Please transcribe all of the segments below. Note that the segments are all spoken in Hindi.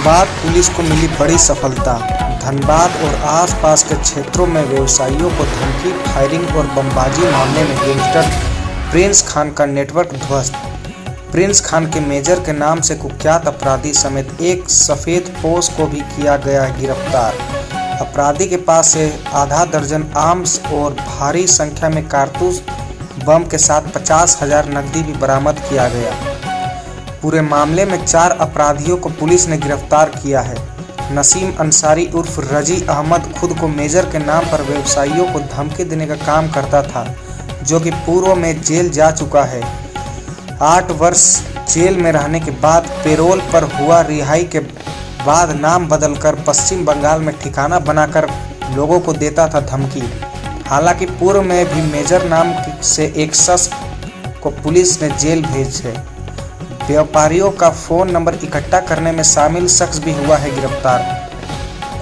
बाद पुलिस को मिली बड़ी सफलता। धनबाद और आसपास के क्षेत्रों में व्यवसायियों को धमकी, फायरिंग और बमबाजी मामले में गैंगस्टर प्रिंस खान का नेटवर्क ध्वस्त। प्रिंस खान के मेजर के नाम से कुख्यात अपराधी समेत एक सफ़ेद पोश को भी किया गया गिरफ्तार। अपराधी के पास से आधा दर्जन आर्म्स और भारी संख्या में कारतूस बम के साथ 50,000 नकदी भी बरामद किया गया। पूरे मामले में 4 अपराधियों को पुलिस ने गिरफ्तार किया है। नसीम अंसारी उर्फ रजी अहमद खुद को मेजर के नाम पर व्यवसायियों को धमकी देने का काम करता था, जो कि पूर्व में जेल जा चुका है। 8 वर्ष जेल में रहने के बाद पेरोल पर हुआ रिहाई के बाद नाम बदलकर पश्चिम बंगाल में ठिकाना बनाकर लोगों को देता था धमकी। हालांकि पूर्व में भी मेजर नाम से एक शख्स को पुलिस ने जेल भेज है। व्यापारियों का फ़ोन नंबर इकट्ठा करने में शामिल शख्स भी हुआ है गिरफ्तार।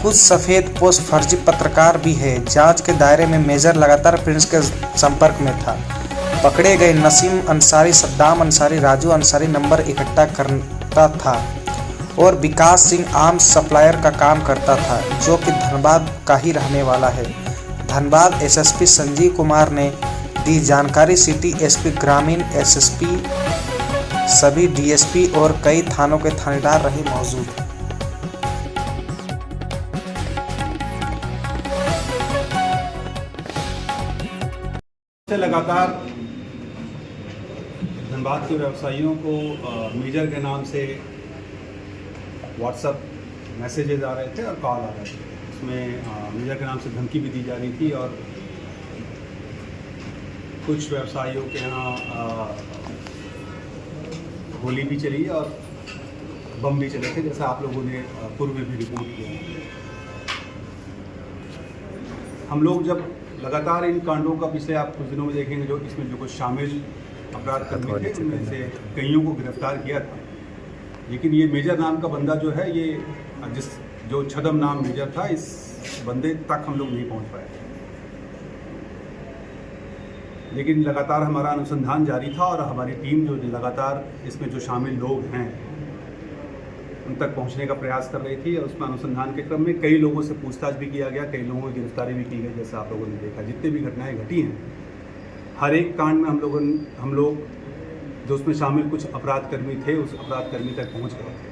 कुछ सफ़ेद पोश फर्जी पत्रकार भी है। जांच के दायरे में मेजर लगातार प्रिंस के संपर्क में था। पकड़े गए नसीम अंसारी, सद्दाम अंसारी, राजू अंसारी नंबर इकट्ठा करता था और विकास सिंह आर्म्स सप्लायर का काम करता था, जो कि धनबाद का ही रहने वाला है। धनबाद एसएसपी संजीव कुमार ने दी जानकारी। सिटी एसपी, ग्रामीण एसएसपी, सभी डीएसपी और कई थानों के थानेदार रहे मौजूद। लगातार धनबाद के व्यवसायियों को मेजर के नाम से व्हाट्सएप मैसेजेस आ रहे थे और कॉल आ रहे थे। इसमें मेजर के नाम से धमकी भी दी जा रही थी और कुछ व्यवसायियों के यहाँ गोली भी चली और बम भी चले थे, जैसा आप लोगों ने पूर्व में भी रिपोर्ट किया। हम लोग जब लगातार इन कांडों का पिछले आप कुछ दिनों में देखेंगे, जो इसमें जो कुछ शामिल अपराध कर्मी थे उनमें से कईयों को गिरफ्तार किया था। लेकिन ये मेजर नाम का बंदा जो है, ये जो छदम नाम मेजर था, इस बंदे तक हम लोग नहीं पहुंच पाए। लेकिन लगातार हमारा अनुसंधान जारी था और हमारी टीम जो लगातार इसमें जो शामिल लोग हैं उन तक पहुंचने का प्रयास कर रही थी और उसमें अनुसंधान के क्रम में कई लोगों से पूछताछ भी किया गया, कई लोगों की गिरफ्तारी भी की गई। जैसा आप लोगों ने देखा, जितने भी घटनाएं घटी हैं, हर एक कांड में हम लोग जो उसमें शामिल कुछ अपराध कर्मी थे, उस अपराध कर्मी तक पहुँच गए थे।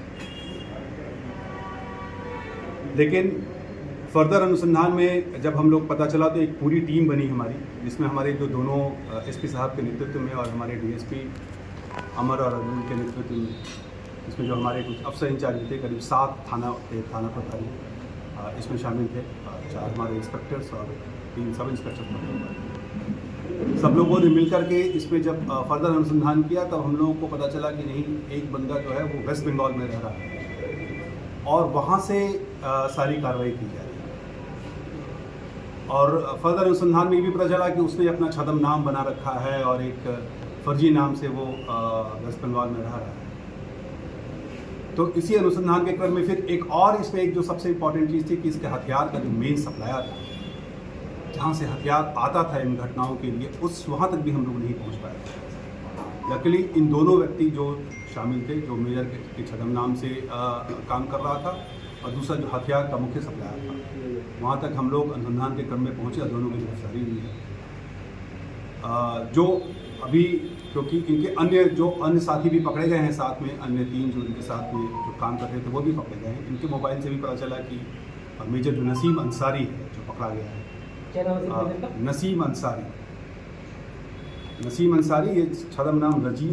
लेकिन फर्दर अनुसंधान में जब हम लोग पता चला तो एक पूरी टीम बनी हमारी, जिसमें हमारे जो दोनों एसपी साहब के नेतृत्व में और हमारे डीएसपी अमर और अर्जुन के नेतृत्व में, इसमें जो हमारे कुछ अफसर इंचार्ज थे, करीब 7 थाना प्रभारी इसमें शामिल थे, 4 हमारे इंस्पेक्टर्स और 3 सब इंस्पेक्टर। सब लोगों ने मिलकर के इसमें जब फर्दर अनुसंधान किया तब हम लोगों को पता चला कि नहीं, एक बंदा जो है वो वेस्ट बंगाल में रह रहा है और वहाँ से सारी कार्रवाई की जा रही है। और फर्दर अनुसंधान में भी पता चला कि उसने अपना छदम नाम बना रखा है और एक फर्जी नाम से वो वेस्ट बंगाल में रह रहा है। तो इसी अनुसंधान के क्रम में फिर एक और इसमें एक जो सबसे इम्पॉर्टेंट चीज़ थी कि इसके हथियार का जो मेन सप्लायर था, जहाँ से हथियार आता था इन घटनाओं के लिए, वहाँ तक भी हम लोग नहीं पहुँच पाए। लकीली इन दोनों व्यक्ति जो शामिल थे, जो मेजर के छदम नाम से काम कर रहा था और दूसरा जो हथियार का मुख्य सप्लायर था, वहाँ तक हम लोग अनुसंधान के क्रम में पहुँचे और दोनों की गिरफ्तारी हुई है। जो अभी, क्योंकि इनके अन्य साथी भी पकड़े गए हैं, साथ में अन्य 3 जो इनके साथ में जो काम कर रहे थे वो भी पकड़े गए हैं। इनके मोबाइल से भी पता चला कि मेजर जो नसीम अंसारी है जो पकड़ा गया है, नसीम अंसारी, ये छदम नाम रजी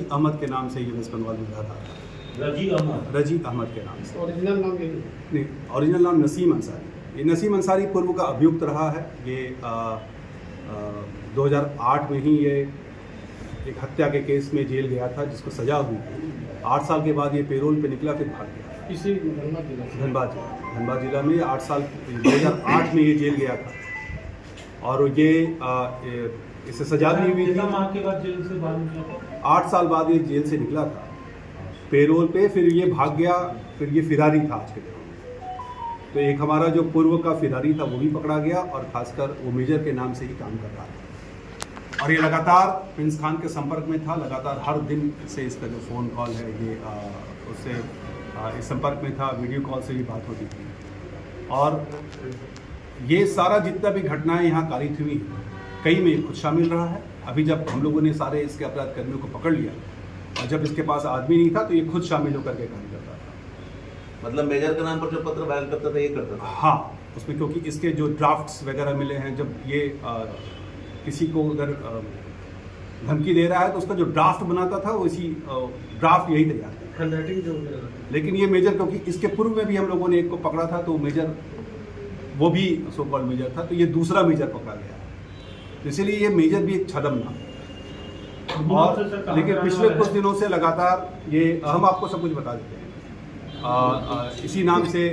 अहमद के नाम से ये वेस्ट बंगाल में रहा था। रजी अहमद के नाम से। ओरिजिनल नाम नहीं, ओरिजिनल नाम नसीम अंसारी। ये नसीम अंसारी पूर्व का अभियुक्त रहा है। ये 2008 में ही ये एक हत्या के केस में जेल गया था, जिसको सजा हुई थी। 8 साल के बाद ये पेरोल पे निकला, फिर भाग गया। इसी धनबाद जिला में 8 साल 2008 में ये जेल गया था और ये इससे सजा भी हुई थी। 8 साल बाद ये जेल से निकला था पेरोल पे, फिर ये भाग गया, फिर ये फिरारी था आज के दिन। तो एक हमारा जो पूर्व का फिरारी था वो भी पकड़ा गया और खासकर वो मेजर के नाम से ही काम कर रहा था और ये लगातार प्रिंस खान के संपर्क में था। लगातार हर दिन से इसका जो फ़ोन कॉल है ये उससे इस संपर्क में था, वीडियो कॉल से भी बात होती थी। और ये सारा जितना भी घटनाएं यहाँ कारित हुई, कई में खुद शामिल रहा है। अभी जब हम लोगों ने सारे इसके अपराध कर्मियों को पकड़ लिया और जब इसके पास आदमी नहीं था तो ये खुद शामिल होकर के काम करता था। मतलब मेजर के नाम पर जो पत्र वायरल करता था ये करता था? हाँ, उसमें क्योंकि इसके जो ड्राफ्ट्स वगैरह मिले हैं, जब ये किसी को उधर धमकी दे रहा है तो उसका जो ड्राफ्ट बनाता था वो इसी ड्राफ्ट यही तैयार था। लेकिन ये मेजर, क्योंकि इसके पूर्व में भी हम लोगों ने एक को पकड़ा था तो मेजर, वो भी सो कॉल्ड मेजर था, तो ये दूसरा मेजर पकड़ा गया, तो इसीलिए ये मेजर भी एक छदम नाम। और लेकिन पिछले कुछ दिनों से लगातार ये, हम आपको सब कुछ बता देते हैं, इसी नाम से